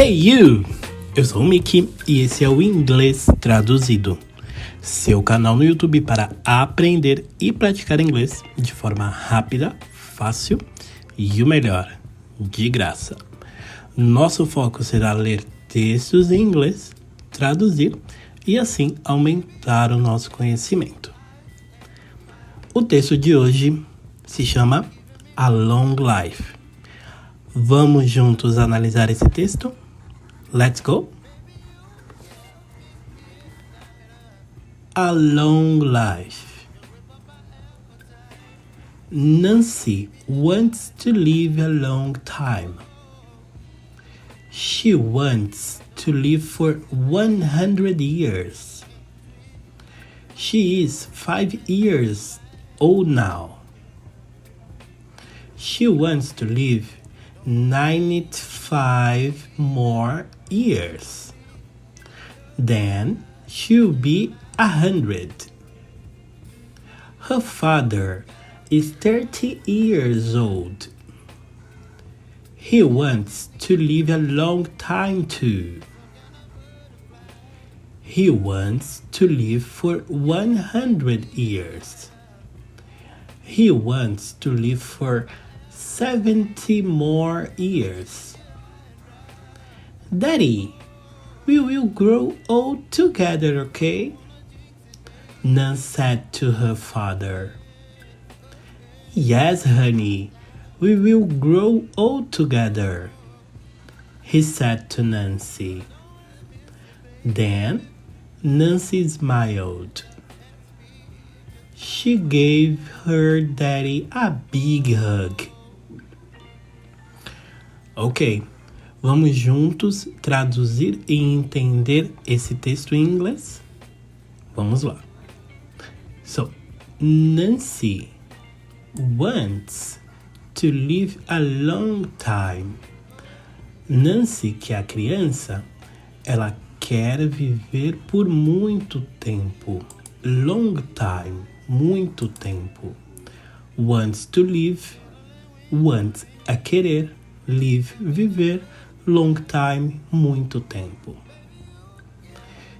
Hey you! Eu sou o Mickey e esse é o Inglês Traduzido, seu canal no YouTube para aprender e praticar inglês de forma rápida, fácil e o melhor, de graça. Nosso foco será ler textos em inglês, traduzir e assim aumentar o nosso conhecimento. O texto de hoje se chama A Long Life. Vamos juntos analisar esse texto? Let's go! A long life. Nancy wants to live a long time. She wants to live for 100 years. She is 5 years old now. She wants to live 95 more years. Then she'll be 100. Her father is 30 years old. He wants to live a long time too. He wants to live for 100 years. He wants to live for 70 more years. Daddy, we will grow old together, okay? Nan said to her father. Yes, honey, we will grow old together, he said to Nancy. Then Nancy smiled. She gave her daddy a big hug. Ok, vamos juntos traduzir e entender esse texto em inglês? Vamos lá. So, Nancy wants to live a long time. Nancy, que é a criança, ela quer viver por muito tempo. Long time, muito tempo. Wants to live, wants é querer, live, viver, long time, muito tempo.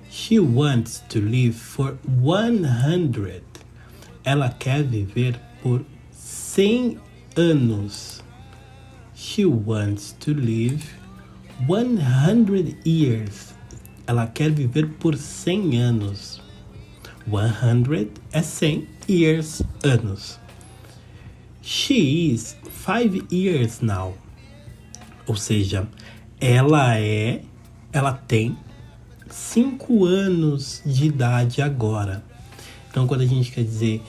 She wants to live for 100. Ela quer viver por 100 anos. She wants to live 100 years. Ela quer viver por 100 anos. 100 é 100, years, anos. She is 5 years now. Ou seja, ela tem 5 anos de idade agora. Então, quando a gente quer dizer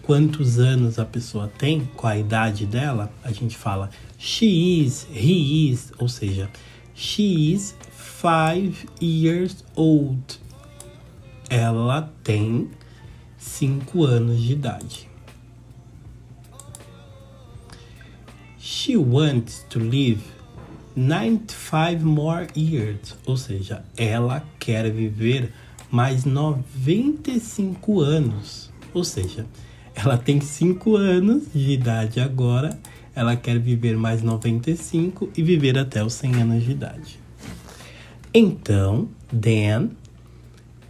quantos anos a pessoa tem, qual a idade dela, a gente fala she is, he is, ou seja, she is 5 years old. Ela tem 5 anos de idade. She wants to live 95 more years, ou seja, ela quer viver mais 95 anos, ou seja, ela tem 5 anos de idade agora, ela quer viver mais 95 e viver até os 100 anos de idade. Então, then,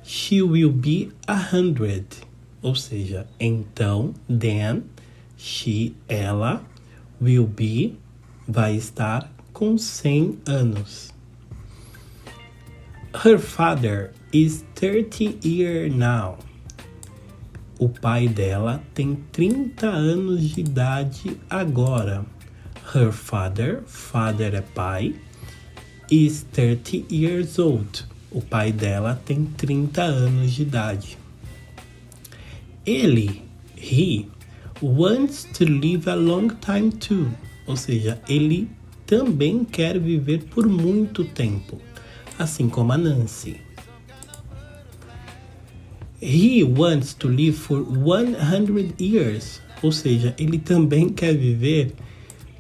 she will be 100, ou seja, então, then, ela, will be, vai estar com 100 anos. Her father is 30 years now. O pai dela tem 30 anos de idade agora. Her father é pai, is 30 years old. O pai dela tem 30 anos de idade. Ele, he, wants to live a long time too. Ou seja, ele também quer viver por muito tempo, assim como a Nancy. He wants to live for 100 years. Ou seja, ele também quer viver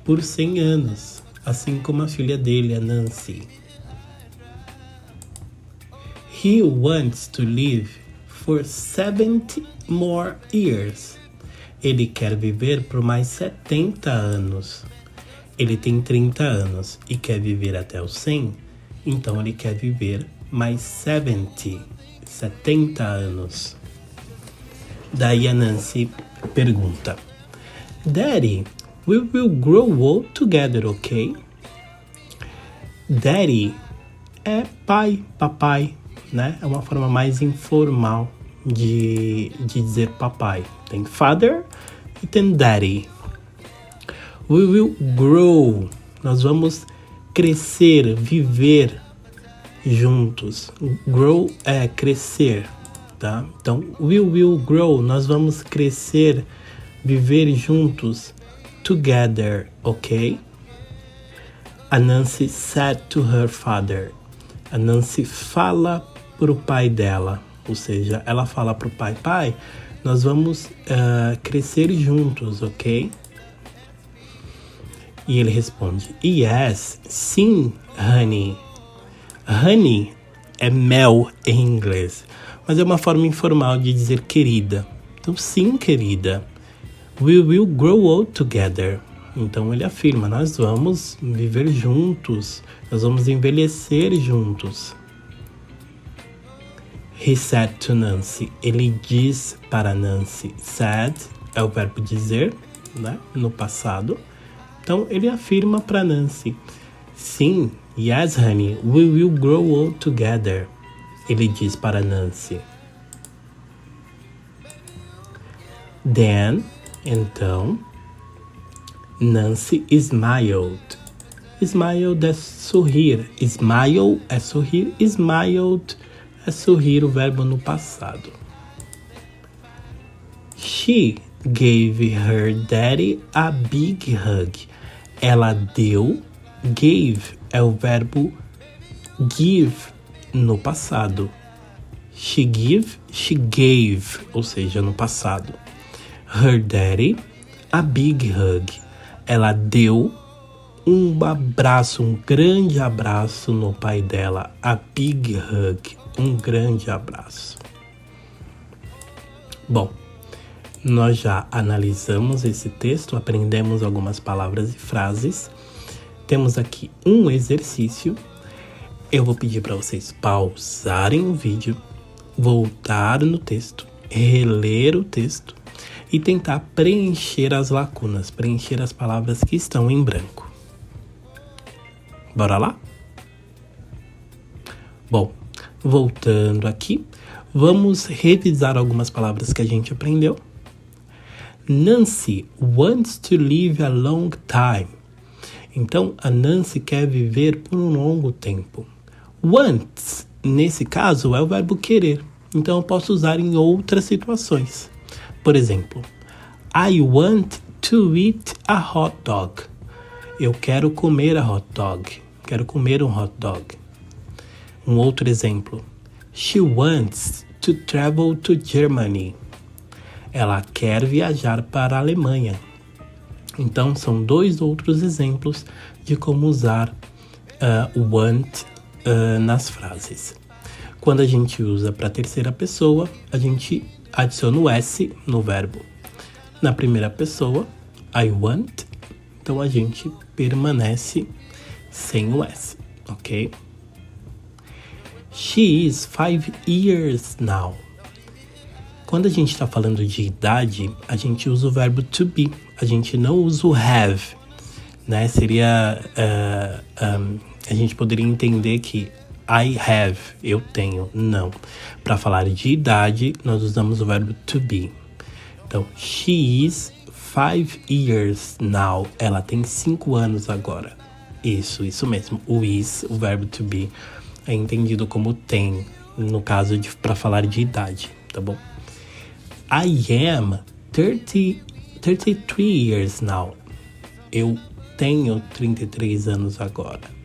por 100 anos, assim como a filha dele, a Nancy. He wants to live for 70 more years. Ele quer viver por mais 70 anos. ele tem 30 anos e quer viver até os 100, então ele quer viver mais 70 anos. Daí a Nancy pergunta: Daddy, we will grow old together, okay? Daddy é pai, papai, né? É uma forma mais informal de dizer papai. Tem father e tem daddy. We will grow. Nós vamos crescer, viver juntos. Grow é crescer, tá? Então, we will grow. Nós vamos crescer, viver juntos. Together, ok? A Nancy said to her father. A Nancy fala pro pai dela. Ou seja, ela fala pro pai: pai, nós vamos crescer juntos, ok? E ele responde: yes, sim, honey. Honey é mel em inglês, mas é uma forma informal de dizer querida. Então, sim, querida. We will grow old together. Então ele afirma: nós vamos viver juntos, nós vamos envelhecer juntos. He said to Nancy. Ele diz para Nancy. Said é o verbo dizer, né, no passado. Então ele afirma para Nancy: sim, yes, honey, we will grow old together. Ele diz para Nancy. Then, então, Nancy smiled. Smiled é sorrir. Smile é sorrir. Smiled é sorrir, o verbo no passado. She gave her daddy a big hug. Ela deu. Gave é o verbo give no passado. She gave, ou seja, no passado. Her daddy a big hug. Ela deu um abraço, um grande abraço no pai dela. A big hug, um grande abraço. Bom, nós já analisamos esse texto, aprendemos algumas palavras e frases. Temos aqui um exercício. Eu vou pedir para vocês pausarem o vídeo, voltar no texto, reler o texto e tentar preencher as lacunas, preencher as palavras que estão em branco. Bora lá? Bom, voltando aqui, vamos revisar algumas palavras que a gente aprendeu. Nancy wants to live a long time. Então, a Nancy quer viver por um longo tempo. Wants, nesse caso, é o verbo querer. Então, eu posso usar em outras situações. Por exemplo, I want to eat a hot dog. Eu quero comer a hot dog. Quero comer um hot dog. Um outro exemplo. She wants to travel to Germany. Ela quer viajar para a Alemanha. Então, são dois outros exemplos de como usar want nas frases. Quando a gente usa para a terceira pessoa, a gente adiciona o S no verbo. Na primeira pessoa, I want, então a gente permanece sem o S, ok? She is 5 years now. Quando a gente está falando de idade, a gente usa o verbo to be, a gente não usa o have, né? Seria, a gente poderia entender que I have, eu tenho, não. Para falar de idade, nós usamos o verbo to be. Então, she is 5 years now. Ela tem 5 anos agora. Isso mesmo. O is, o verbo to be, é entendido como tem, no caso de para falar de idade, tá bom? I am 33 years now. Eu tenho 33 anos agora.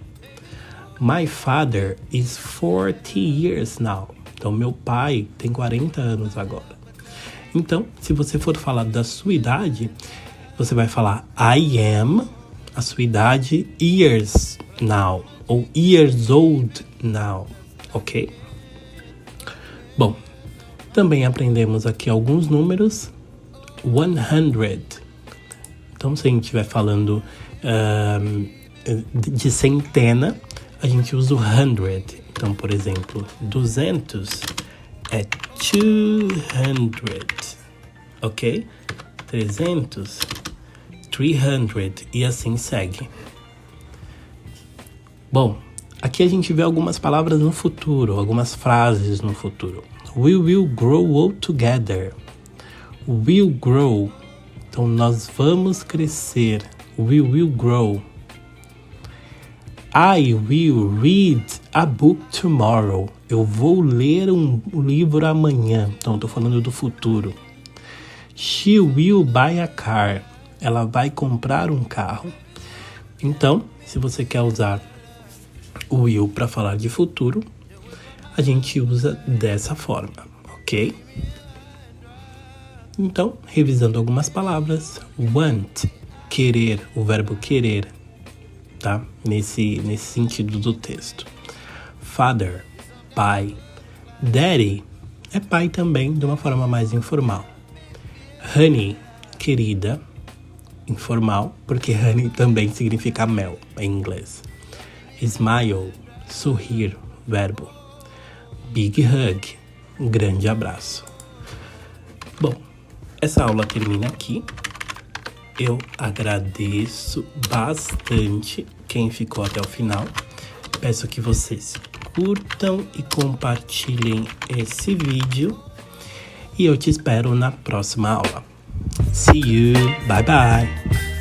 My father is 40 years now. Então, meu pai tem 40 anos agora. Então, se você for falar da sua idade, você vai falar I am, a sua idade, years now. Ou years old now, ok? Bom, também aprendemos aqui alguns números. 100. Então, se a gente estiver falando de centena, a gente usa o hundred. Então, por exemplo, 200 é 200, ok? 300, 300 e assim segue. Bom, aqui a gente vê algumas palavras no futuro, algumas frases no futuro. We will grow old together. Will grow. Então, nós vamos crescer. We will grow. I will read a book tomorrow. Eu vou ler um livro amanhã. Então, estou falando do futuro. She will buy a car. Ela vai comprar um carro. Então, se você quer usar o will para falar de futuro, a gente usa dessa forma, ok? Então, revisando algumas palavras. Want, querer, o verbo querer, tá? Nesse sentido do texto. Father, pai. Daddy é pai também, de uma forma mais informal. Honey, querida, informal, porque honey também significa mel em inglês. Smile, sorrir, verbo. Big hug, um grande abraço. Bom, essa aula termina aqui. Eu agradeço bastante quem ficou até o final. Peço que vocês curtam e compartilhem esse vídeo. E eu te espero na próxima aula. See you. Bye bye.